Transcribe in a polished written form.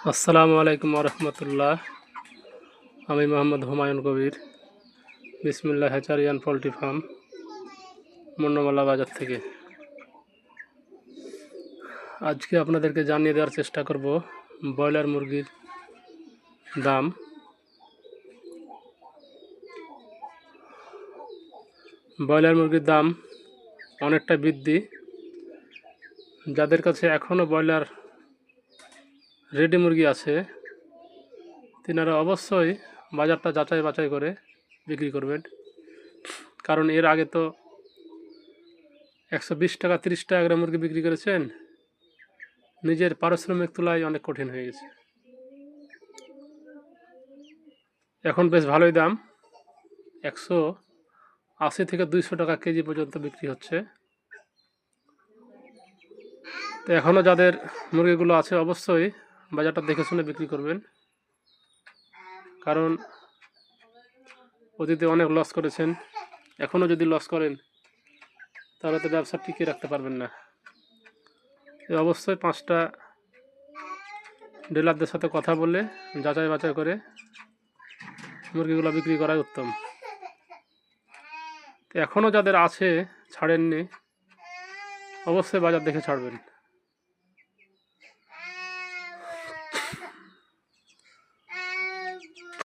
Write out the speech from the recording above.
আসসালামু আলাইকুম রহমতুল্লাহ। আমি মোহাম্মদ হুমায়ুন কবির, বিসমিল্লাহ হ্যাচারিয়ান পোলট্রি ফার্ম, মুন্নমাল্লা বাজার থেকে। আজকে আপনাদেরকে জানিয়ে দেওয়ার চেষ্টা করব ব্রয়লার মুরগির দাম। ব্রয়লার মুরগির দাম অনেকটা বৃদ্ধি। যাদের কাছে এখনও ব্রয়লার রেডি মুরগি আছে, তিনারা অবশ্যই বাজারটা যাচাই বাছাই করে বিক্রি করবেন। কারণ এর আগে তো 120 টাকা 30 টাকা করে মুরগি বিক্রি করেছেন, নিজের পারিশ্রমিক তোলাই অনেক কঠিন হয়ে গেছে। এখন বেশ ভালোই দাম, 180 থেকে 200 টাকা কেজি পর্যন্ত বিক্রি হচ্ছে। তো এখনও যাদের মুরগিগুলো আছে অবশ্যই বাজারটা দেখে শুনে বিক্রি করবেন, কারণ অতীতে অনেক লস করেছেন। এখনও যদি লস করেন তাহলে তো ব্যবসা টিকিয়ে রাখতে পারবেন না। অবশ্যই 5টা ডিলারদের সাথে কথা বলে যাচাই বাছাই করে মুরগিগুলো বিক্রি করাই উত্তম। তো এখনও যাদের আছে ছাড়েননি, অবশ্যই বাজার দেখে ছাড়বেন।